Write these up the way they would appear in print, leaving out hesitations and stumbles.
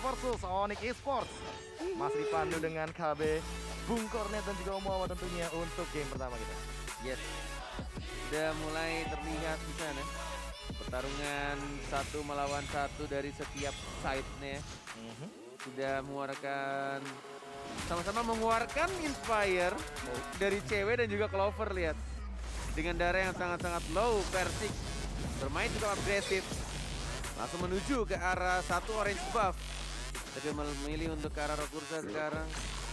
versus Onyx Esports. Masih dipandu dengan KB, Bung Cornet dan juga Om Wawa tentunya untuk game pertama kita. Yes, sudah mulai terlihat di sana pertarungan 1 melawan 1 dari setiap side-nya. Sudah mengeluarkan, sama-sama mengeluarkan Inspire dari cewek dan juga Clover. Lihat, dengan darah yang sangat-sangat low, Persik bermain cukup agresif, langsung menuju ke arah satu orange buff. Tapi memilih untuk ke arah Rokursa sekarang.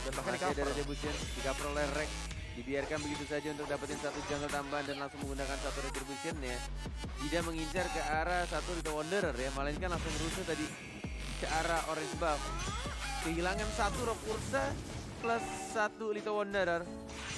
Dan bahkan dari Retribution di-cover oleh Rex. Dibiarkan begitu saja untuk dapetin satu jungle tambahan dan langsung menggunakan satu Retribution ya. Tidak mengincar ke arah satu Little Wanderer ya, melainkan langsung merusuh tadi ke arah orange buff. Kehilangan satu Rokursa plus satu Little Wanderer.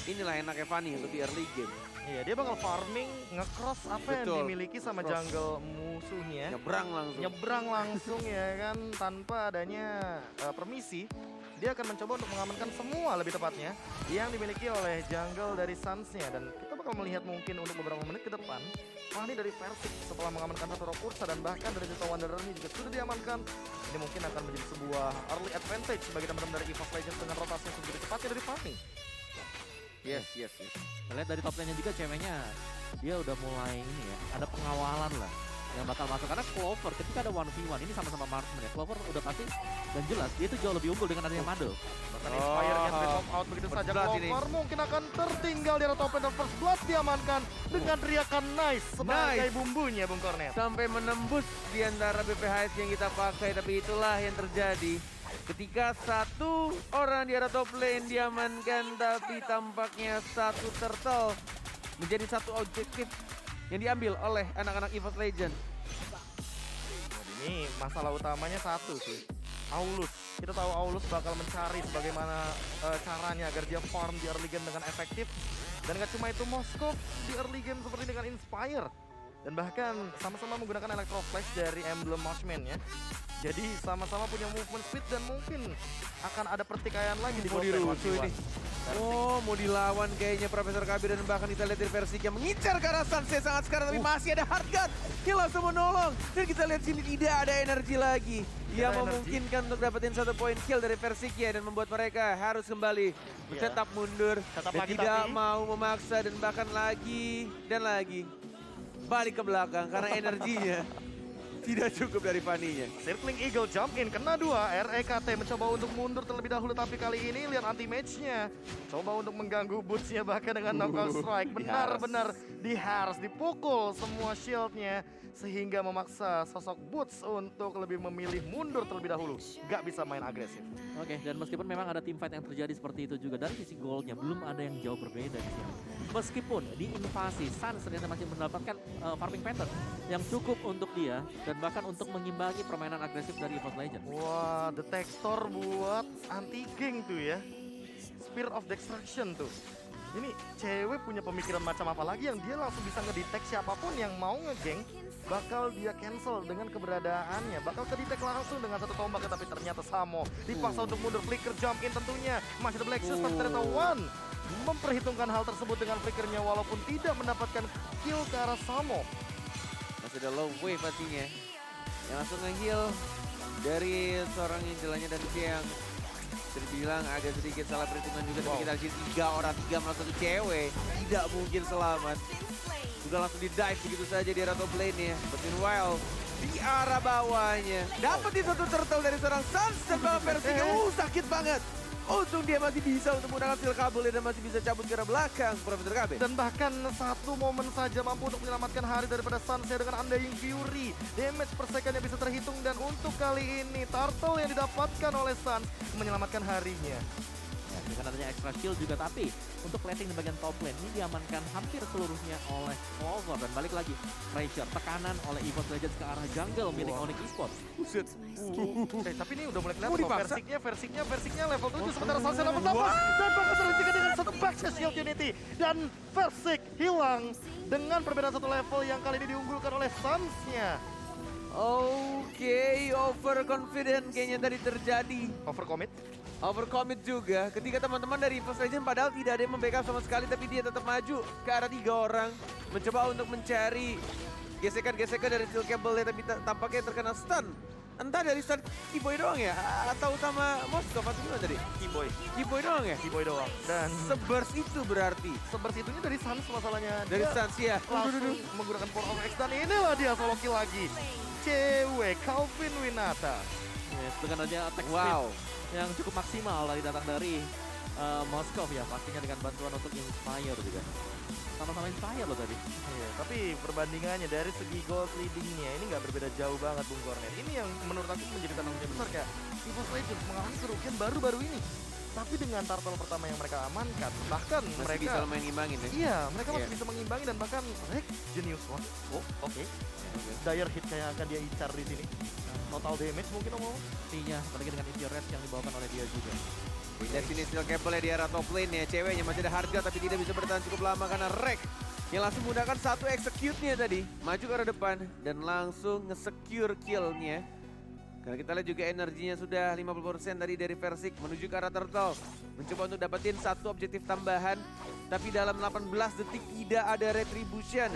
Inilah enaknya Fanny untuk di early game. Iya, dia bakal farming, nge-cross apa yang dimiliki sama jungle musuhnya. Nyebrang langsung ya kan, tanpa adanya permisi. Dia akan mencoba untuk mengamankan semua lebih tepatnya yang dimiliki oleh jungle dari Suns-nya. Dan kita bakal melihat mungkin untuk beberapa menit ke depan, Fanny dari Persik setelah mengamankan satu Rokursa dan bahkan dari Little Wanderer ini juga sudah diamankan. Ini mungkin akan menjadi sebuah early advantage bagi teman-teman dari EVOS Legends dengan rotasi yang begitu cepatnya dari Fanny. Yes. Kita lihat dari top lane-nya juga ceweknya, dia udah mulai ini ya, ada pengawalan lah yang bakal masuk. Karena Clover ketika ada 1v1, ini sama-sama marksman ya, Clover udah pasti dan jelas dia itu jauh lebih unggul dengan adanya Mado. Bahkan Inspire-nya drop out begitu saja. Clover mungkin akan tertinggal di arah top lane dan First Blood diamankan dengan teriakan nice sebagai bumbunya Bung Cornet. Sampai menembus di antara BPHS yang kita pakai, tapi itulah yang terjadi. Ketika satu orang di arah top lane diamankan, tapi tampaknya satu turtle menjadi satu objektif yang diambil oleh anak-anak EVOS Legends. Ini masalah utamanya satu sih, Aulus. Kita tahu Aulus bakal mencari sebagaimana caranya agar dia farm di early game dengan efektif. Dan gak cuma itu, Moskov di early game seperti dengan Inspire. Dan bahkan sama-sama menggunakan Electro Flash dari Emblem Marksman ya. Jadi sama-sama punya movement speed dan mungkin akan ada pertikaian lagi di bot lane ini. Oh, mau dilawan kayaknya Profesor Kabir, dan bahkan kita lihat Persik yang mengincar ke arah Sunset sangat sekarang, tapi masih ada Hardgun yang langsung menolong. Dan kita lihat sini tidak ada energi lagi yang memungkinkan untuk dapetin satu poin kill dari Persik ya, dan membuat mereka harus kembali tetap mundur dan tidak mau memaksa, dan bahkan lagi dan lagi balik ke belakang karena energinya tidak cukup dari Fanny-nya. Circling Eagle jump in, kena 2. REKT mencoba untuk mundur terlebih dahulu, tapi kali ini lihat anti-match-nya. Coba untuk mengganggu boots-nya bahkan dengan knockout strike. Benar-benar harus dipukul semua shield-nya. Sehingga memaksa sosok Boots untuk lebih memilih mundur terlebih dahulu. Gak bisa main agresif. Oke, dan meskipun memang ada team fight yang terjadi seperti itu juga, dari sisi goalnya belum ada yang jauh berbeda di sini. Meskipun di invasi, Suns ternyata masih mendapatkan farming pattern yang cukup untuk dia dan bahkan untuk mengimbangi permainan agresif dari EVOS Legends. Wah, detektor buat anti-geng tuh ya. Spear of Destruction tuh. Ini cewek punya pemikiran macam apa lagi yang dia langsung bisa ngedetect siapapun yang mau ngegeng, bakal dia cancel dengan keberadaannya, bakal kedetek langsung dengan satu tombak. Tapi ternyata Samo dipaksa untuk mundur, flicker jump in tentunya. Masih ada Black System, ternyata One memperhitungkan hal tersebut dengan flickernya walaupun tidak mendapatkan kill ke arah Samo. Masih ada low wave pastinya yang langsung nge-heal dari seorang Angelanya, dan dia yang bisa dibilang agak sedikit salah perhitungan juga. Tapi kita lihat 3 orang, 3 malah 1 cewek, tidak mungkin selamat. Sudah langsung di-dive begitu saja di arah top lane-nya. But meanwhile, di arah bawahnya dapat di satu turtle dari seorang Suns dan Persik. Sakit banget. Untung dia masih bisa untuk menggunakan skill kabel dan masih bisa cabut ke arah belakang Profesor KB. Dan bahkan satu momen saja mampu untuk menyelamatkan hari daripada Sunset dengan Undying Fury. Damage per second yang bisa terhitung, dan untuk kali ini turtle yang didapatkan oleh Suns menyelamatkan harinya. Ya, dengan adanya extra shield juga, tapi untuk plating di bagian top lane ini diamankan hampir seluruhnya oleh Clover. Dan balik lagi, pressure, tekanan oleh EVOS Legends ke arah jungle milik Onyx Esports. Buset. Tapi ini udah mulai kelihatan Versiknya level 7 sementara Sunset level 8. Dan bahkan terhentikan dengan satu backshot shield Unity. Dan Versik hilang dengan perbedaan satu level yang kali ini diunggulkan oleh Suns-nya. Oke, overconfident kayaknya tadi terjadi. Overcommit juga ketika teman-teman dari EVOS Legends padahal tidak ada yang membackup sama sekali, tapi dia tetap maju ke arah 3 orang. Mencoba untuk mencari gesekan-gesekan dari steel cable-nya, tapi tampaknya terkena stun Entah dari start Keyboy doang ya? Atau sama Moskov atau gimana tadi? Keyboy. Keyboy doang ya? Keyboy doang. Dan Sebers itu berarti? Sebers itunya dari Sans masalahnya. Dari Sans ya? Langsung menggunakan Power of X dan inilah dia solo kill lagi. Cewek Calvin Winata. Yes, dengan adanya attack speed Wow. yang cukup maksimal datang dari Moskov ya, pastinya dengan bantuan untuk Inspire juga. Sama-sama Inspire loh tadi. Iya, tapi perbandingannya dari segi gold leadingnya ini nggak berbeda jauh banget Bung Kornet. Ini yang menurut aku menjadi tanda tanya besar kayak EVOS Legends mengalami kerugian baru-baru ini. Tapi dengan turtle pertama yang mereka amankan, bahkan Masih mereka bisa lumayan ngimbangin ya? iya, mereka masih Iya. bisa mengimbangi dan bahkan Rek Genius One. Oh, oke. Dire hit kayak akan dia incar di sini. Total damage mungkin omong. Pastinya, apalagi dengan injury rate yang dibawakan oleh dia juga. Lihat sini skill Keppel di arah top lane ya. Ceweknya masih ada harga tapi tidak bisa bertahan cukup lama karena Rek yang langsung menggunakan satu execute-nya tadi. Maju ke arah depan dan langsung nge-secure kill-nya. Karena kita lihat juga energinya sudah 50% tadi dari Versik menuju ke arah Turtle. Mencoba untuk dapetin satu objektif tambahan. Tapi dalam 18 detik tidak ada retribution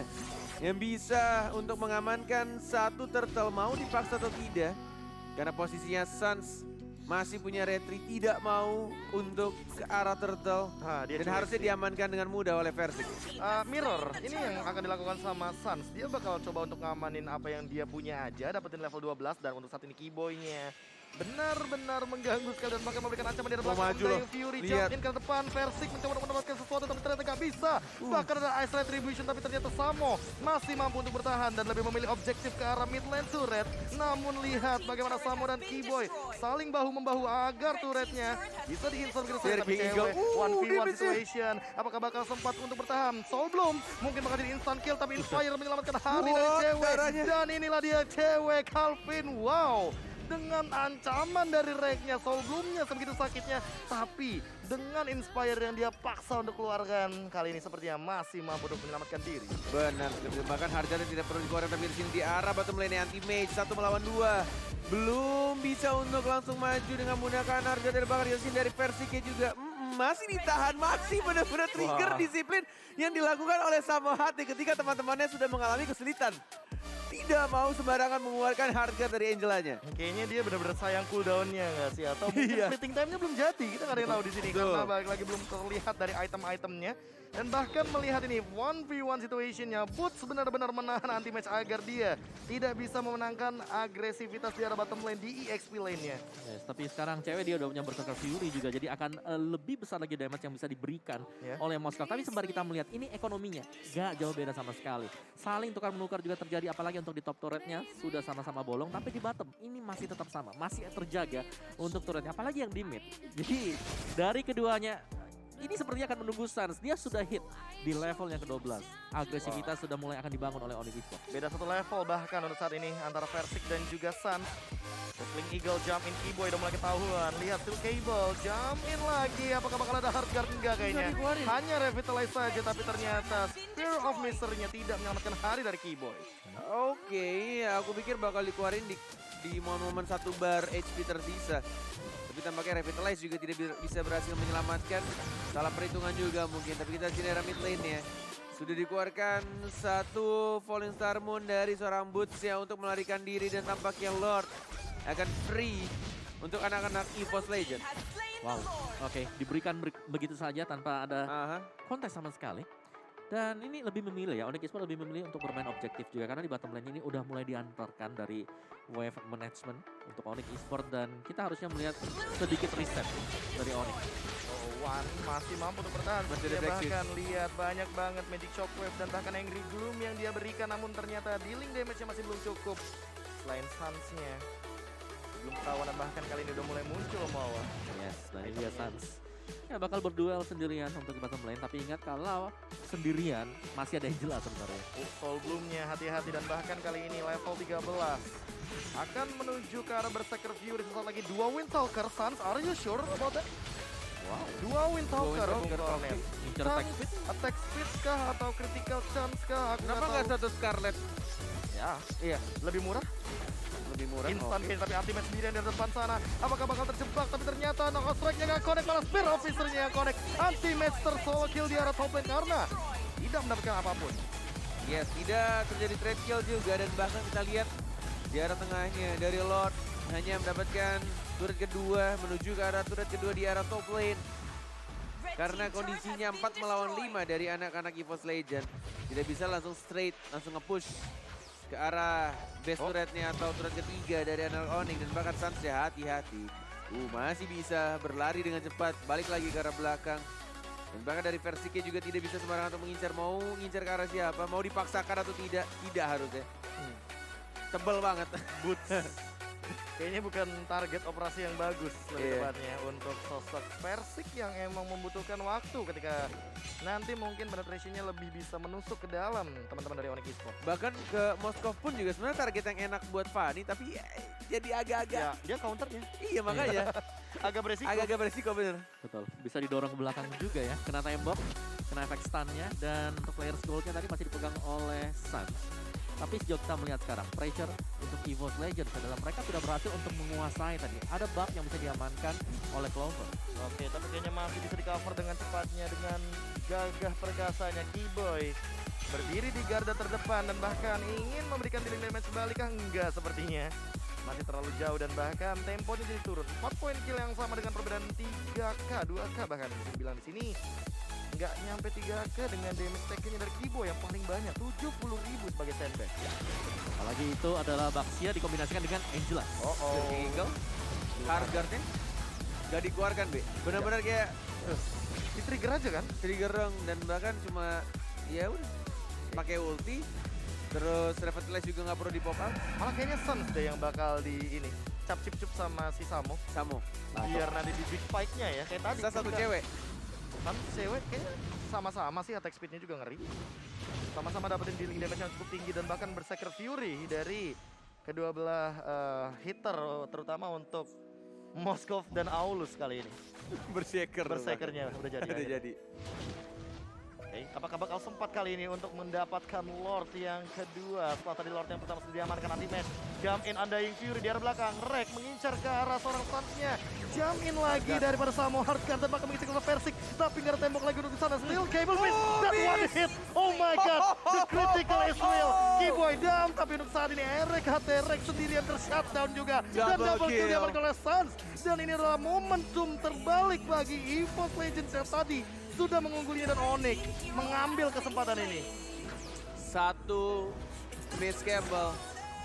yang bisa untuk mengamankan satu Turtle. Mau dipaksa atau tidak? Karena posisinya Sans masih punya retri, tidak mau untuk ke arah Turtle. Nah, dia Dan harusnya diamankan dengan mudah oleh Versik. Mirror, ini yang akan dilakukan sama Sans. Dia bakal coba untuk ngamanin apa yang dia punya aja, dapetin level 12 dan untuk saat ini Keyboy-nya benar-benar mengganggu sekali dan bahkan memberikan ancaman di depan. maju loh. Fury Lihat. jump in ke depan, Versik mencoba untuk mendapatkan sesuatu tapi ternyata gak bisa. Bahkan ada Ice Retribution tapi ternyata Samo masih mampu untuk bertahan dan lebih memilih objektif ke arah mid lane turret. Namun lihat bagaimana Samo dan Keyboy saling bahu-membahu agar turretnya bisa diinstal begitu saja. Tapi King cewek Eagle. 1v1 Dia bisa. situation. Apakah bakal sempat untuk bertahan? Soul Bloom mungkin bakal jadi instant kill tapi Inspire menyelamatkan hari dari Wah, cewek. darahnya. Dan inilah dia cewek Calvin. Wow. Dengan ancaman dari Reknya, Soul Bloom-nya sebegitu sakitnya. Tapi dengan Inspire yang dia paksa untuk keluarkan, kali ini sepertinya masih mampu untuk menyelamatkan diri. Benar, bahkan harganya tidak perlu dikeluarkan tapi di sini di arah bottom lane anti-mage 1 melawan 2. Belum bisa untuk langsung maju dengan menggunakan harga dari bakar Yosin dari Versiknya juga. Masih ditahan, masih benar-benar trigger Wah. disiplin yang dilakukan oleh Samohati ketika teman-temannya sudah mengalami kesulitan. Tidak mau sembarangan mengeluarkan harga dari Angelanya. Kayaknya dia benar-benar sayang cooldown-nya nggak sih? Atau mungkin Iya. splitting time-nya belum jadi. Kita nggak ada yang tahu di sini Betul. karena balik lagi belum terlihat dari item-itemnya. Dan bahkan melihat ini 1v1 situation-nya, Boots benar-benar menahan anti-match agar dia tidak bisa memenangkan agresivitas di arah bottom lane di EXP lane-nya. Yes, tapi sekarang cewek dia udah punya Berserker Fury juga, jadi akan lebih besar lagi damage yang bisa diberikan Ya. oleh Moskov. Tapi sembari kita melihat ini ekonominya gak jauh beda sama sekali. Saling tukar-menukar juga terjadi, apalagi untuk di top turretnya sudah sama-sama bolong. Tapi di bottom ini masih tetap sama, masih terjaga untuk turretnya, apalagi yang di mid. Jadi dari keduanya ini sepertinya akan menunggu Sans. Dia sudah hit di level yang ke-12. Agresivitas sudah mulai akan dibangun oleh Onyx Esports. Beda satu level bahkan untuk saat ini antara Versik dan juga Sun. Wrestling Eagle jump in Keyboy udah mulai ketahuan. Lihat Steel Cable jump in lagi. Apakah bakal ada hard guard? Enggak kayaknya. Hanya revitalize saja tapi ternyata Spear of Misery-nya tidak menyelamatkan hari dari Keyboy. Oke, aku pikir bakal dikeluarin di momen-momen 1 bar HP tersisa. Tapi tampaknya Revitalize juga tidak bisa berhasil menyelamatkan. Salah perhitungan juga mungkin. Tapi kita sini era mid lane ya. Sudah dikeluarkan satu Falling Star Moon dari seorang Boots ya untuk melarikan diri. Dan tampaknya Lord akan free untuk anak-anak EVOS Legends. Wow, oke, diberikan begitu saja tanpa ada Aha. kontes sama sekali. Dan ini lebih memilih ya, Onyx Esports lebih memilih untuk bermain objektif juga. Karena di bottom lane ini udah mulai diantarkan dari wave management untuk Onyx Esports. Dan kita harusnya melihat sedikit reset dari Onyx. One masih mampu untuk bertahan. Masih ada Dia Black Shield. bahkan lihat banyak banget Magic Shockwave dan bahkan Angry Gloom yang dia berikan. Namun ternyata dealing damage-nya masih belum cukup. Selain Sans-nya. Belum ketahuan dan bahkan kali ini udah mulai muncul Mawa. Yes, dan ini dia Sans. Ya bakal berduel sendirian untuk di bottom lane. Tapi ingat kalau sendirian masih ada yang jelas sebenarnya. Soul Bloom-nya hati-hati dan bahkan kali ini level 13. Akan menuju ke arah Berserker Fury sesaat lagi. 2 Windtalker, Sans, are you sure about that? Wow. 2 Windtalker, Windtalker, Kornet. Incer attack speed. Attack speed kah atau critical chance kah? Aku Kenapa nggak nggak tahu. satu Scarlet? Ya, Iya, lebih murah. lebih murah. Instant Oke. kill tapi ultimate sendirian dari depan sana. Apakah bakal terjebak? Tapi ternyata knockout strike-nya nggak connect, malah Spear Officer-nya yang connect. Anti-master solo kill di arah top lane karena tidak mendapatkan apapun. Yes, tidak terjadi trade kill juga dan bahkan kita lihat di arah tengahnya dari Lord hanya mendapatkan turret kedua menuju ke arah turret kedua di arah top lane. Karena kondisinya 4 melawan 5 dari anak-anak EVOS Legend. Tidak bisa langsung straight, langsung nge-push ke arah base turretnya atau turret ketiga dari anak Onyx. Dan bahkan Sans ya hati-hati. Masih bisa berlari dengan cepat, balik lagi ke arah belakang. Dan bahkan dari Versike juga tidak bisa sembarangan untuk mengincar. Mau ngincar ke arah siapa, mau dipaksakan atau tidak, tidak harusnya. Tebel banget. Boots. Kayaknya bukan target operasi yang bagus lebih tepatnya untuk sosok Persik yang emang membutuhkan waktu ketika nanti mungkin penetrationnya lebih bisa menusuk ke dalam teman-teman dari Onyx Esports. Bahkan ke Moskov pun juga sebenarnya target yang enak buat Fanny, tapi jadi agak-agak. Ya, dia counternya. Iya makanya. Agak beresiko. Agak-agak beresiko bener. Betul, bisa didorong ke belakang juga ya, kena tembok, kena efek stunnya, dan untuk players goldnya tadi masih dipegang oleh Sans. Tapi sejauh kita melihat sekarang, pressure untuk EVOS Legends adalah mereka sudah berhasil untuk menguasai tadi. Ada buff yang bisa diamankan oleh Clover. Oke, tapi kayaknya masih bisa di-cover dengan cepatnya dengan gagah perkasanya Keyboy. Berdiri di garda terdepan dan bahkan ingin memberikan dealing damage sebaliknya enggak sepertinya. Masih terlalu jauh dan bahkan temponya jadi turun. 4 point kill yang sama dengan perbedaan 3k, 2k bahkan bisa dibilang di sini. Nggak nyampe 3k dengan damage take-nya dari Kibo yang paling banyak, 70.000 sebagai sandbag. Apalagi itu adalah Baxia dikombinasikan dengan Angela. Eagle, Hardguard-nya nggak dikeluarkan, Be. Benar-benar kayak Di trigger aja kan? trigger dong, dan bahkan cuma ya udah pakai ulti. Terus Revitalize juga nggak perlu di pop up. Malah kayaknya Suns deh yang bakal di ini cap cip sama si Samo. Biar nanti di big fight-nya ya kayak tadi. Bisa satu cewek. Kan cewek kayaknya sama-sama sih, attack speed-nya juga ngeri. Sama-sama dapetin dealing damage yang cukup tinggi dan bahkan Berserker Fury dari kedua belah hitter, terutama untuk Moskov dan Aulus kali ini. Berserkernya udah jadi. Udah jadi. Oke, apakah bakal sempat kali ini untuk mendapatkan Lord yang kedua? Setelah tadi Lord yang pertama sudah diamankan anti-match. Jump in Undying Fury di arah belakang. Rek mengincar ke arah seorang stansnya. Jump in lagi daripada Samo Hardguard dan bahkan mengisi ke Persik. Tapi nggak ada tembok lagi untuk sana. Still Cable miss. That one hit. Oh my god. The critical is real. Keyboy down. Tapi untuk saat ini Erek HT Rek sendirian ter-shutdown juga. Dan double kill diamankan oleh Suns. Dan ini adalah momentum terbalik bagi EVOS Legends yang tadi sudah mengunggulinya dan Onyx mengambil kesempatan ini. Satu miss Campbell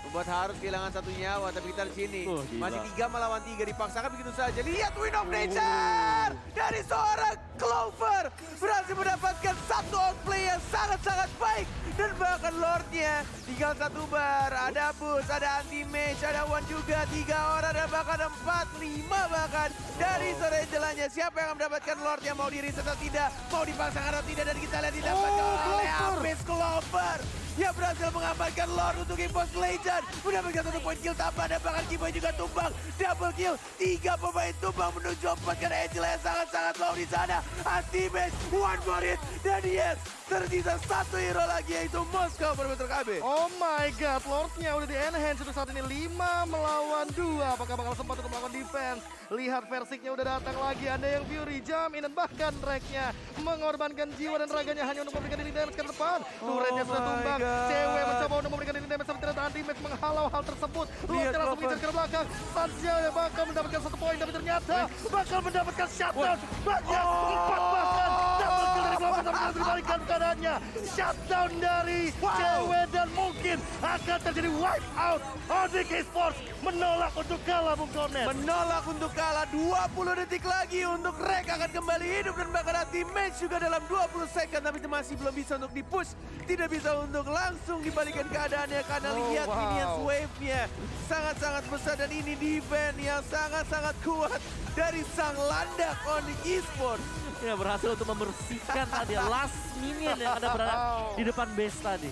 membuat harus kehilangan satu nyawa, tapi kita di sini masih 3 melawan 3 dipaksakan begitu saja. Lihat Wind of Nature dari seorang Clover berhasil mendapatkan satu outplay yang sangat-sangat baik, dan bahkan Lordnya tinggal satu bar. Ada Boost, ada Anti-Mage, ada One juga, 3 orang dan bahkan 4, 5 bahkan dari sore jalannya. Siapa yang mendapatkan Lord yang mau diri atau tidak, mau dipaksakan atau tidak, dan kita lihat didapatkan oleh Abyss Clover yang berhasil mengamankan Lord untuk EVOS Legend, mendapatkan 1 poin kill tambah dan bahkan Kiboy juga tumbang. Double kill, 3 pemain tumbang menuju 4 karena Angela yang sangat-sangat low di sana. Anti-Mage, one more hit, dan yes, tersisa 1 hero lagi yaitu Moskov Perimeter KB. Oh my god, Lordnya udah di-enhance untuk saat ini 5 melawan 2. Apakah bakal sempat untuk melakukan defense? Lihat Versiknya udah datang lagi, ada yang Fury, jump in, dan bahkan Reknya mengorbankan jiwa dan raganya hanya untuk memberikan dealing damage ke depan. Turretnya sudah tumbang, cewek mencoba untuk memberikan dealing damage, tapi ternyata anti-match menghalau hal tersebut. Lordnya langsung mengincar ke belakang, Sansya yang bakal mendapatkan 1 poin, tapi ternyata bakal mendapatkan shutdown. Banyak, 4 bahkan, double kill dari Clover, tapi ternyata dibalikan keadaannya. Shutdown dari cewek dan mungkin akan terjadi wipe out. Onyx Esports menolak untuk kalah, Bung Kornet. Menolak untuk kalah, 20 detik lagi untuk Rek akan kembali hidup, dan bahkan Anti-Mage juga dalam 20 second, tapi masih belum bisa untuk di-push. Tidak bisa untuk langsung dibalikan keadaannya karena lihat minions wave-nya sangat-sangat besar, dan ini defense yang sangat-sangat kuat dari sang landak Onyx Esports. Ya, berhasil untuk membersihkan tadi last minion yang ada berada di depan base tadi.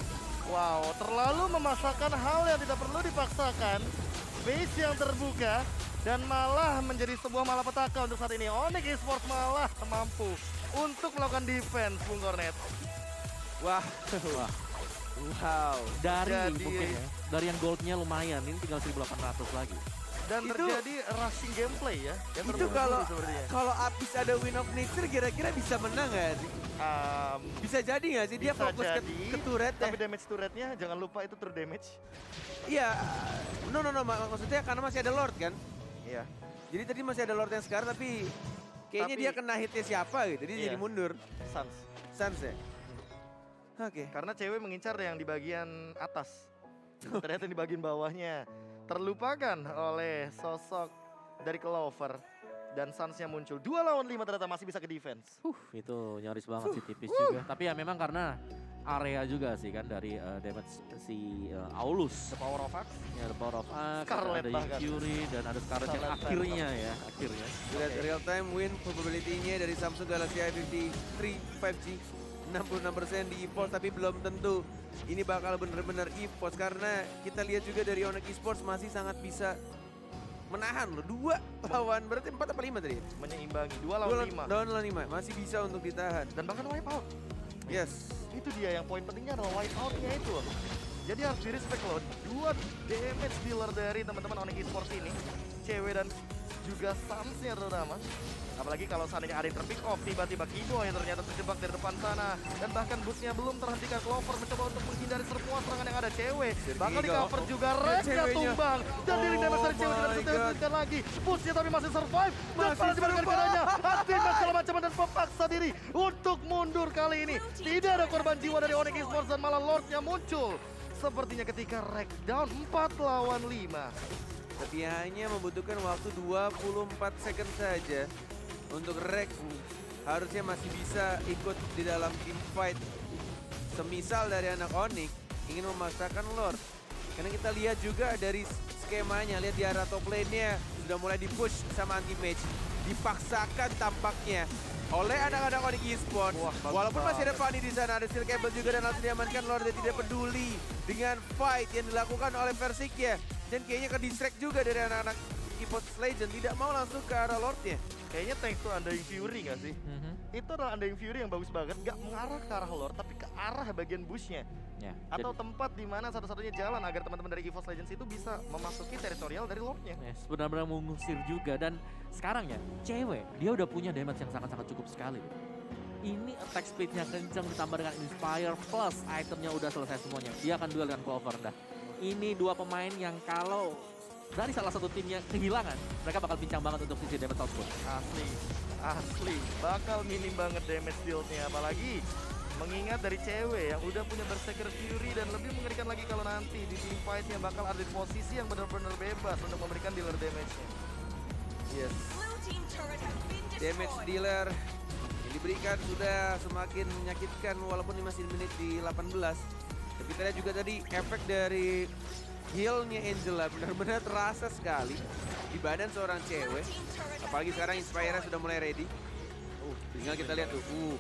Wow, terlalu memasakkan hal yang tidak perlu dipaksakan. Base yang terbuka dan malah menjadi sebuah malapetaka untuk saat ini. Onyx Esports malah mampu untuk melakukan defense, Bung Kornet. Wah. Dari mungkin ya, dari yang goldnya lumayan, ini tinggal 1.800 lagi. Dan Itu- terjadi rushing gameplay ya. Yang Itu terburu-buru sepertinya. kalau abis ada Win of Nature kira-kira bisa menang nggak sih? Bisa jadi nggak sih dia Bisa fokus ke jadi, turret ya? Tapi damage turretnya jangan lupa itu true damage. Iya, no, maksudnya karena masih ada Lord kan? Iya. Jadi tadi masih ada Lord yang Scar tapi kayaknya Tapi- dia kena hitnya siapa gitu, dia Iya. jadi mundur. Sans. Sans ya? Oke. Karena cewek mengincar yang di bagian atas. Ternyata di bagian bawahnya terlupakan oleh sosok dari Clover. Dan Sans-nya muncul. 2 lawan 5 ternyata masih bisa ke defense. Itu nyaris banget sih, tipis juga. Tapi ya memang karena area juga sih kan dari damage si Aulus. The power of Axe. Ya, the power of Axe, Scarlet ada bahkan. Fury dan ada Scarlet yang Scarlet akhirnya ya, akhirnya. Lihat real time win probability-nya dari Samsung Galaxy i53 5G 66% di esports tapi belum tentu ini bakal bener-bener esports karena kita lihat juga dari Onyx Esports masih sangat bisa menahan loh. 2 lawan berarti 4 apa 5 tadi? Menyeimbangi. 2 lawan 5. Lawan 5 masih bisa untuk ditahan. Dan bahkan wipe out. Yes. Itu dia yang poin pentingnya adalah wipe out-nya itu. Jadi harus di-respect loh. 2 damage dealer dari teman-teman Onyx Esports ini. Cewek dan juga Sans-nya terutama. Apalagi kalau seandainya ada yang terpick off, tiba-tiba Kibo yang ternyata terjebak dari depan sana. Dan bahkan bootnya belum terhentikan. Clover mencoba untuk menghindari semua serangan yang ada. Cewek bakal di cover juga. Red ceweknya. tumbang. Dan diri damage dari cewek tidak my bisa God. dihentikan lagi. Bootnya tapi masih survive. Dan Masih malah dibalikan survive. keadaannya. Admin segala macam dan memaksa diri untuk mundur kali ini. Tidak ada korban jiwa dari Onyx Esports dan malah Lordnya muncul. Sepertinya ketika Rek down 4 lawan 5. Tapi hanya membutuhkan waktu 24 second saja untuk Rek harusnya masih bisa ikut di dalam team fight. Semisal dari anak Onyx ingin memaksakan Lord. Karena kita lihat juga dari skemanya, lihat di arah top lane-nya sudah mulai di-push sama anti-mage. Dipaksakan tampaknya oleh anak-anak Onyx Esports. Wah, bagus Walaupun masih ada banget. Fanny di sana, ada Steel Cable juga dan langsung diamankan Lord. Dia tidak peduli dengan fight yang dilakukan oleh Versikia. Dan kayaknya ke-distract juga dari anak-anak Esports Legend. Tidak mau langsung ke arah Lordnya. Kayaknya thanks to Undying Fury gak sih? Itu adalah Undying Fury yang bagus banget. Gak mengarah ke arah Lord, tapi ke arah bagian bushnya. Ya, Atau tempat di mana satu-satunya jalan agar teman-teman dari EVOS Legends itu bisa memasuki teritorial dari Lordnya. yes, benar-benar mengusir juga. Dan sekarang ya, cewek dia udah punya damage yang sangat-sangat cukup sekali. Ini attack speednya kenceng ditambah dengan Inspire plus itemnya udah selesai semuanya. Dia akan duel dengan Clover dah. Ini 2 pemain yang kalau dari salah satu timnya kehilangan, mereka bakal pincang banget untuk sisi damage output. Asli. Bakal minim banget damage deal-nya. Apalagi mengingat dari cewek yang udah punya Berserker Fury dan lebih mengerikan lagi kalau nanti di team fight-nya bakal ada di posisi yang benar-benar bebas untuk memberikan dealer damage-nya. Yes. Damage dealer yang diberikan sudah semakin menyakitkan walaupun ini masih menit di 18. Tapi kita lihat juga tadi efek dari heal-nya Angela benar-benar terasa sekali di badan seorang cewek. Apalagi sekarang Inspire sudah mulai ready. Tinggal kita lihat tuh.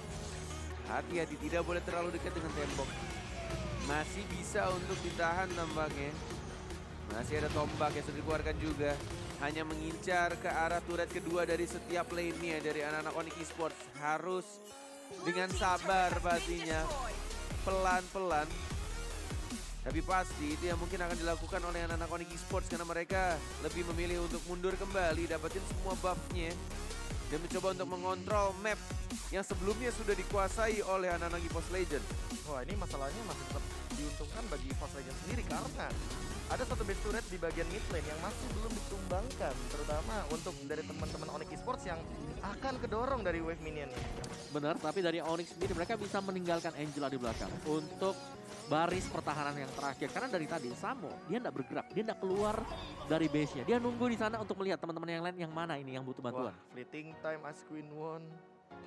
Hati-hati, tidak boleh terlalu dekat dengan tembok. Masih bisa untuk ditahan tampaknya. Masih ada tombak yang sudah dikeluarkan juga. Hanya mengincar ke arah turret kedua dari setiap lane-nya dari anak-anak Onyx Esports. Harus dengan sabar pastinya. Pelan-pelan. Tapi pasti itu yang mungkin akan dilakukan oleh anak-anak Onyx Esports karena mereka lebih memilih untuk mundur kembali, dapetin semua buff-nya dan mencoba untuk mengontrol map yang sebelumnya sudah dikuasai oleh anak-anak EVOS Legend. Wah, ini masalahnya masih tetap diuntungkan bagi EVOS Legends sendiri karena ada satu base turret di bagian mid lane yang masih belum ditumbangkan, terutama untuk dari teman-teman Onyx Esports yang akan kedorong dari wave minionnya. Benar, tapi dari Onyx sendiri mereka bisa meninggalkan Angela di belakang untuk baris pertahanan yang terakhir. Karena dari tadi Samo dia tidak bergerak, dia tidak keluar dari base-nya. Dia nunggu di sana untuk melihat teman-teman yang lain yang mana ini yang butuh bantuan. Wah, fleeting time Ice Queen Won,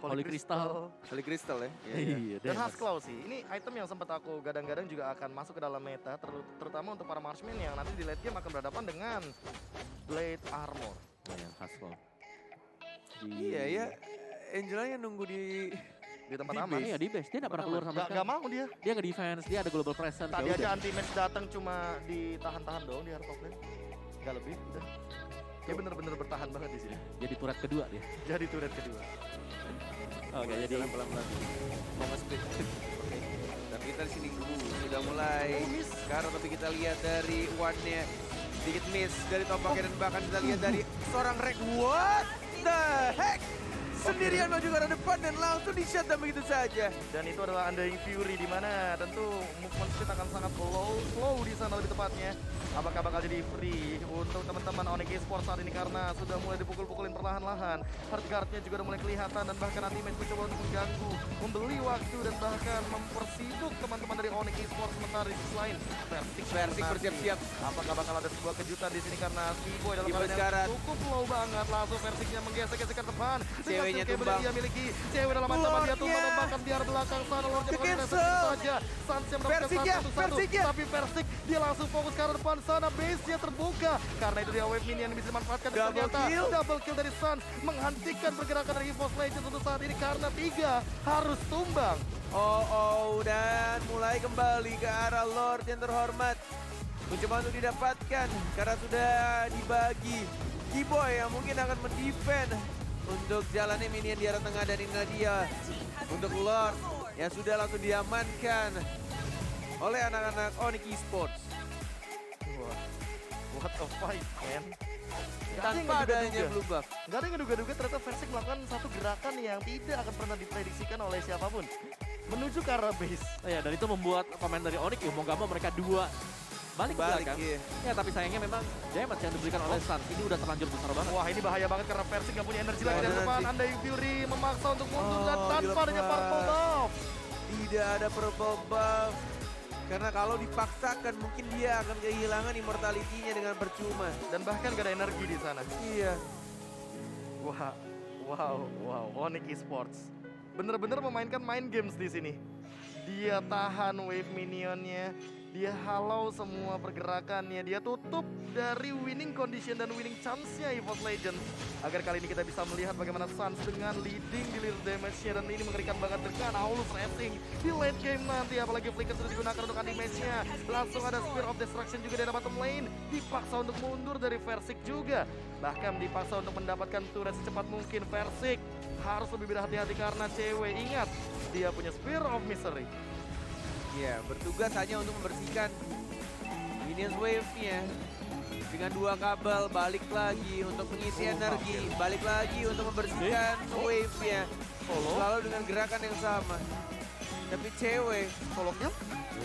Holy Crystal. Holy Crystal ya. Iya, Dan Demas. Husklow sih, ini item yang sempat aku gadang-gadang juga akan masuk ke dalam meta, terutama untuk para marksman yang nanti di late game akan berhadapan dengan Blade Armor. Ya, Hustle. Iya ya, Angela yang nunggu di Di tempat Di aman. Iya di base, dia tidak pernah keluar sama sekali. Gak mau dia. Dia nge-defense, dia ada global presence. Tadi ya aja udah. anti-match datang cuma ditahan-tahan doang di hard top lane. Gak lebih, udah. Dia bener-bener bertahan banget di sini. Jadi turret kedua dia. Jadi turret kedua. Oke, jadi pelan-pelan. Mau nge-split. Oke. Tapi kita di sini sudah mulai Oh, miss. sekarang tapi kita lihat dari one-nya Sedikit miss dari tombaknya dan bahkan kita lihat dari seorang Rek. What the heck? Sendirian maju ke arah depan dan langsung di-shutdown begitu saja. Dan itu adalah Undying Fury di mana tentu movement speed akan sangat slow di sana lebih tepatnya. Apakah bakal jadi free untuk teman-teman Onyx Esports saat ini karena sudah mulai dipukul-pukulin perlahan-lahan. Hardguard-nya juga udah mulai kelihatan dan bahkan Ultimate mencoba untuk mengganggu, membeli waktu dan bahkan mempersibuk teman-teman dari Onyx Esports. Sementara di sisi lain, Versik bersiap-siap. Apakah bakal ada sebuah kejutan di sini karena Skiboy dalam Skiboy keadaan sekarang yang cukup low banget. Langsung Versiknya menggesek-gesek ke depan. Ceweknya Dengan skill tumbang. yang dia miliki. Cewek dalam ancaman dia tumbang dan bahkan biar belakang sana. Lordnya bakal Cancel. direset saja. Sans yang mendapatkan Versiknya, satu-satu. Versiknya. Tapi Versik dia langsung fokus ke arah depan sana. Base-nya terbuka. Karena itu dia wave minion yang bisa dimanfaatkan. Dan Double ternyata kill. double kill dari Sans menghentikan pergerakan dari EVOS Legends untuk saat ini. Karena 3 harus tumbang. Dan mulai kembali ke arah Lord yang terhormat. Mencoba untuk didapatkan karena sudah dibagi. Skiboy yang mungkin akan mendefend untuk jalannya minion di arah tengah dan inilah dia untuk Lord yang sudah langsung diamankan oleh anak-anak Onyx Esports. Wah, what a fight, man. Tanpa adanya blue buff. Gak ada yang ngeduga-duga ternyata Versik melakukan satu gerakan yang tidak akan pernah diprediksikan oleh siapapun. Menuju ke arah base. Ya, dan itu membuat pemain dari Onyx, ya mau gak mau mereka dua balik ke belakang. Iya. Ya, tapi sayangnya memang damage yang diberikan oleh Sans ini udah terlanjur besar banget. Wah, ini bahaya banget karena Versik gak punya energi lagi Wah, dari depan. nanti. Undying Fury memaksa untuk mundur dan tanpa dilepas. adanya purple buff. Tidak ada purple buff. Karena kalau dipaksakan mungkin dia akan kehilangan immortality-nya dengan percuma. Dan bahkan gak ada energi di sana. Iya. Wow. Onyx Esports bener-bener memainkan mind games di sini. Dia tahan wave minionnya, dia halau semua pergerakannya, dia tutup dari winning condition dan winning chance-nya EVOS Legends. Agar kali ini kita bisa melihat bagaimana Sans dengan leading di lead damage-nya dan ini mengerikan banget dengan Aulus Racing di late game nanti. Apalagi Flicker sudah digunakan untuk animation-nya. Langsung ada Spear of Destruction juga dari bottom lane. Dipaksa untuk mundur dari Versik juga. Bahkan dipaksa untuk mendapatkan turret secepat mungkin. Versik harus lebih berhati-hati karena cewek. Ingat, dia punya Spear of Misery. Iya, bertugas hanya untuk membersihkan minions wave-nya. Dengan 2 kabel, balik lagi untuk mengisi energi. Balik lagi untuk membersihkan wave-nya. Selalu dengan gerakan yang sama. Tapi cewek. Follow-nya?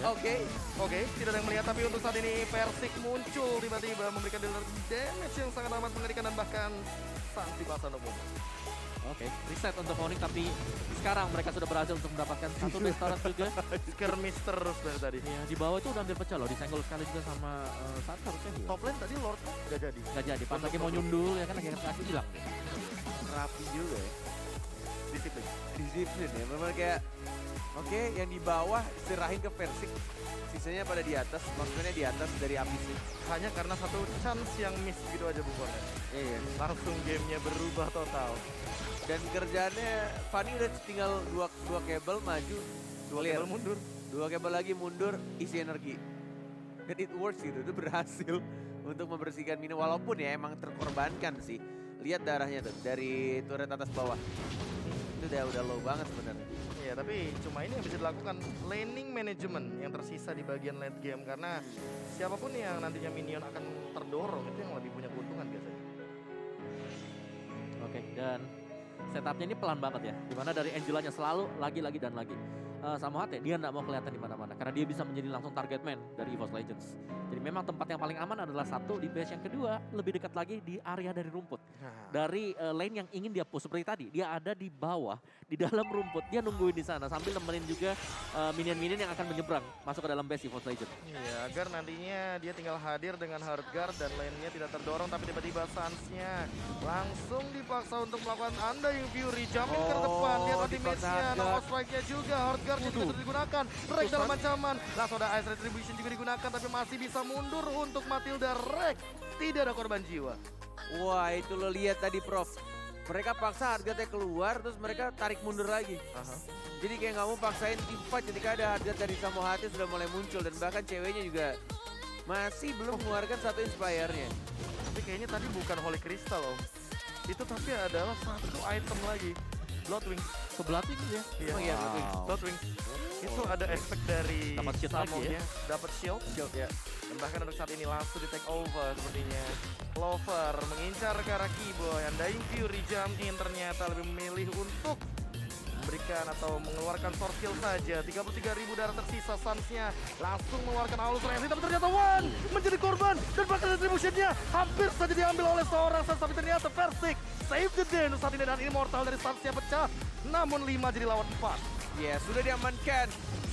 Oke, tidak ada yang melihat tapi untuk saat ini Versik muncul tiba-tiba memberikan damage yang sangat amat mengerikan dan bahkan Sans dipaksa untuk mundur. Oke, reset untuk Onyx tapi sekarang mereka sudah berhasil untuk mendapatkan satu base turret juga. Skirmish terus dari tadi. Ya, di bawah itu udah hampir pecah loh, disenggol sekali juga sama Sans harusnya juga. Top lane tadi Lord gak jadi. Nggak jadi, pas lagi mau nyundul ya kan lagi kaki hilang. Rapi juga ya. Disiplin. Disiplin ya, memang kayak oke, yang di bawah serahin ke Versik. Sisanya pada di atas, maksudnya di atas dari abisnya. Hanya karena satu chance yang miss gitu aja bukannya. Iya. Langsung gamenya berubah total. Dan kerjaannya Fanny udah tinggal dua kabel maju, Dua clear. kabel mundur. 2 kabel lagi mundur, isi energi. Dan it works gitu, itu berhasil untuk membersihkan minion. Walaupun ya emang terkorbankan sih. Lihat darahnya tuh dari turret atas bawah. Itu udah low banget sebenarnya. Iya, tapi cuma ini yang bisa dilakukan laning management yang tersisa di bagian late game karena siapapun yang nantinya minion akan terdorong itu yang lebih punya keuntungan biasanya. Oke, dan setupnya ini pelan banget ya. Dimana dari Angelanya selalu lagi dan lagi. Sama Hate, dia nggak mau kelihatan di mana-mana karena dia bisa menjadi langsung target man dari EVOS Legends. Jadi memang tempat yang paling aman adalah satu di base, yang kedua lebih dekat lagi di area dari rumput. Dari lane yang ingin dia push seperti tadi, dia ada di bawah, di dalam rumput, dia nungguin di sana sambil nemenin juga minion-minion yang akan menyeberang masuk ke dalam base EVOS Legends. Iya, agar nantinya dia tinggal hadir dengan hard guard dan lane-nya tidak terdorong tapi tiba-tiba Sans-nya langsung dipaksa untuk melakukan Undying Fury jumping ke depan. Lihat ultimate-nya, no strike-nya juga, hard guard-nya juga sudah digunakan. Rek dalam ancaman, langsung ada Ice Retribution juga digunakan tapi masih bisa mundur untuk Matilda. Rek, tidak ada korban jiwa. Wah, itu lo lihat tadi Prof. Mereka paksa harganya keluar terus mereka tarik mundur lagi. Jadi kayak nggak mau paksain team fight ketika ada harga dari Samohati sudah mulai muncul dan bahkan ceweknya juga masih belum mengeluarkan satu inspire-nya. Tapi kayaknya tadi bukan Holy Crystal om. Itu tapi adalah satu item lagi. Bloodwing. ke Bloodwing dia. Iya, Oh iya, Bloodwing. Itu ada efek dari Dapat shield lagi ya. Samonya, dapat shield. Ya. Dan bahkan untuk saat ini langsung di take over sepertinya. Clover mengincar ke arah Keyboy. Undying Fury jump in ternyata lebih memilih untuk memberikan atau mengeluarkan sword kill saja. 33.000 darah tersisa. Suns-nya langsung mengeluarkan Aulus Frenzy, tapi ternyata One menjadi korban dan bahkan retribution-nya hampir saja diambil oleh seorang Suns, tapi ternyata Versik save the day untuk saat ini, dan Immortal dari Suns-nya pecah. Namun 5 jadi lawan 4. Ya, sudah diamankan.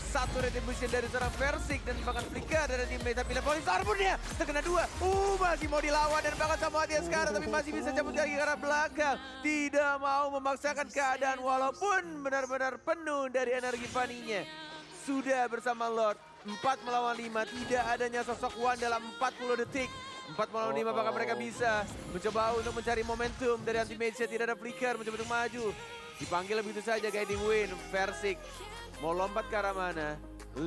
Satu retribution dari seorang Versik dan bahkan flicker dari teammate, tapi Lepolis Arbonnya terkena 2. Masih mau dilawan dan bahkan sama dia sekarang, tapi masih bisa cabut lagi ke arah belakang. Tidak mau memaksakan keadaan walaupun benar-benar penuh dari energi Fanny-nya. Sudah bersama Lord, 4 melawan 5, tidak adanya sosok One dalam 40 detik. 4 melawan 5, apakah mereka bisa mencoba untuk mencari momentum dari anti-mage, tidak ada flicker, mencoba untuk maju. Dipanggil begitu saja guiding win, Versik mau lompat ke arah mana? 5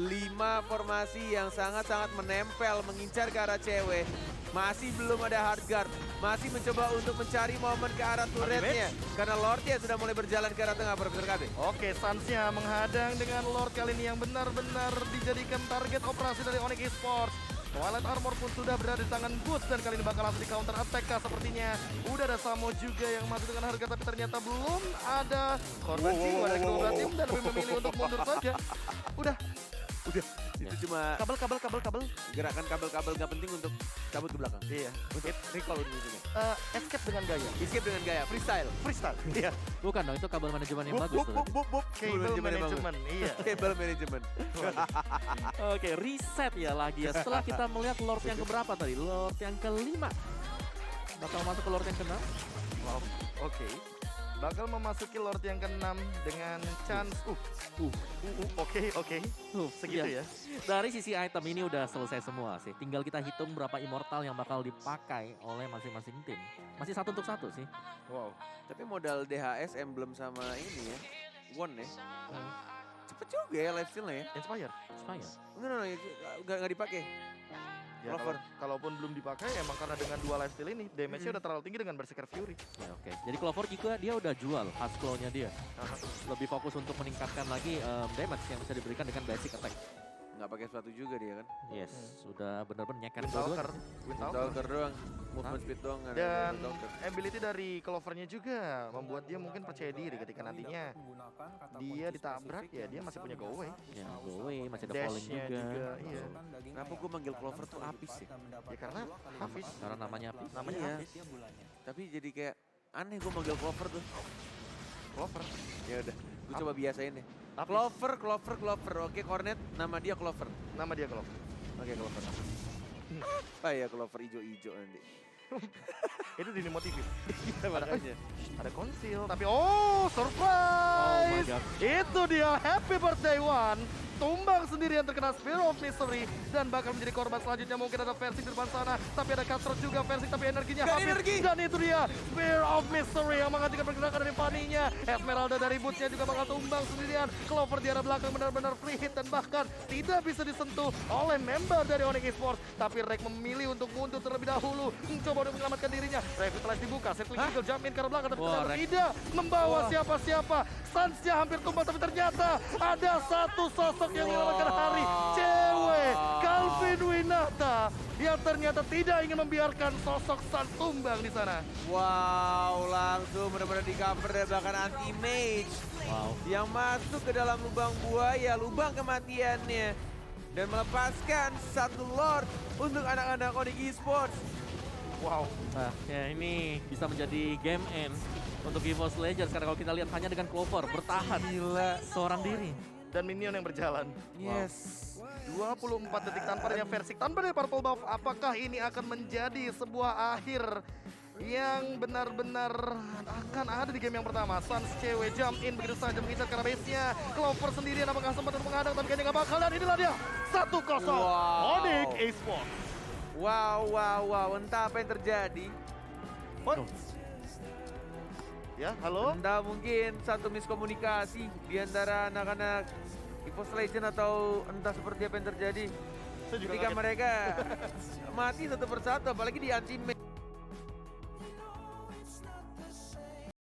formasi yang sangat-sangat menempel, mengincar ke arah cewek. Masih belum ada hard guard, masih mencoba untuk mencari momen ke arah turretnya. Karena Lordnya sudah mulai berjalan ke arah tengah, Profesor KB. Oke, Suns-nya menghadang dengan Lord kali ini yang benar-benar dijadikan target operasi dari Onyx Esports. Twilight Armor pun sudah berada di tangan Boots dan kali ini bakal langsung di counter attack kah sepertinya. Udah ada Samo juga yang masuk dengan harga, tapi ternyata belum ada korban jiwa dari kedua tim dan lebih memilih untuk mundur saja. Udah. Itu cuma Kabel. gerakan kabel-kabel gak penting untuk cabut ke belakang. Iya. Untuk recall ujung-ujungnya. Escape dengan gaya. Escape dengan gaya, freestyle. Iya. Bukan dong, itu kabel manajemen yang bagus tuh. Cable management. Iya. Cable management. Oke, reset ya lagi ya. Setelah kita melihat Lord yang keberapa tadi? Lord yang kelima. Bakal masuk ke Lord yang keenam. Wow. Oke. Bakal memasuki Lord yang ke-6 dengan chance. Oke. Segitu ya. Dari sisi item ini udah selesai semua sih. Tinggal kita hitung berapa immortal yang bakal dipakai oleh masing-masing tim. Masih 1 untuk 1 sih. Wow. Tapi modal DHS emblem sama ini ya, One ya. Cepet juga ya lifesteal-nya ya. Inspire. Enggak, nggak dipakai. Ya, Clover. kalaupun belum dipakai emang karena dengan dua lifesteal ini damage-nya udah terlalu tinggi dengan Berserker Fury. Ya, oke. Jadi Clover juga dia udah jual Hasclaw-nya dia. Lebih fokus untuk meningkatkan lagi damage yang bisa diberikan dengan basic attack. Nggak pakai sepatu juga dia kan. Yes, sudah benar-benar nyeker Windtalker. Windtalker doang, movement speed doang. nggak ada Dan Windtalker. ability dari Clover-nya juga membuat dia mungkin percaya diri ketika nantinya dia ditabrak ya dia masih punya go away. Ya, go away, masih ada falling Dash-nya juga. juga, iya. Kenapa gue manggil Clover tuh Apis ya? Ya karena Hafiz. Karena namanya apa? Namanya Iya. Hafiz. Tapi jadi kayak aneh gue manggil Clover tuh. Clover. Ya udah, gue coba biasain deh. Hafiz. Clover. Oke, Cornet, nama dia Clover. Nama dia Clover. Oke, Clover. Ah ya, Clover ijo-ijo nanti. Itu dimotivin. Iya, makanya. Ada konsil tapi Oh surprise. my God. Itu dia happy birthday One. Tumbang sendirian terkena Spear of Mystery dan bakal menjadi korban selanjutnya. Mungkin ada Versik di depan sana, tapi ada Cutthroat juga Versik, tapi energinya Dan habis. energi. Dan itu dia Spear of Mystery yang menghentikan pergerakan dari Fanny-nya. Esmeralda dari Boots-nya juga bakal tumbang sendirian. Clover di arah belakang benar-benar free hit dan bahkan tidak bisa disentuh oleh member dari Onyx Esports. Tapi Rek memilih untuk mundur terlebih dahulu, mencoba untuk menyelamatkan dirinya. Revitalize dibuka, Settling Eagle jump in ke arah belakang, tapi Wah, ternyata Rek. tidak membawa siapa-siapa. Suns-nya hampir tumbang, tapi ternyata ada satu sosok yang menyelamatkan hari. Cewek, Calvin Winata, yang ternyata tidak ingin membiarkan sosok Suns tumbang di sana. Wow, langsung benar-benar di cover dan bahkan anti-mage. Wow. Yang masuk ke dalam lubang buaya, lubang kematiannya. Dan melepaskan satu Lord untuk anak-anak Onyx Esports. Wow. Nah, ya ini bisa menjadi game end untuk EVOS Legends karena kalau kita lihat hanya dengan Clover bertahan seorang diri. Dan minion yang berjalan. Yes. 24 detik tanpa adanya Versik, tanpa adanya Purple Buff. Apakah ini akan menjadi sebuah akhir yang benar-benar akan ada di game yang pertama? Suns cewek jump in begitu saja mengincar ke arah base-nya. Clover sendirian apakah sempat untuk menghadang, tapi kayaknya nggak bakal. Dan inilah dia 1-0 Wow. Onyx Esports. Wow. Entah apa yang terjadi. Oh. Ya, halo? Entah mungkin satu miskomunikasi di antara anak-anak EVOS Legends atau entah seperti apa yang terjadi Saya juga ketika kaget. mereka mati satu persatu, apalagi di anti-mage.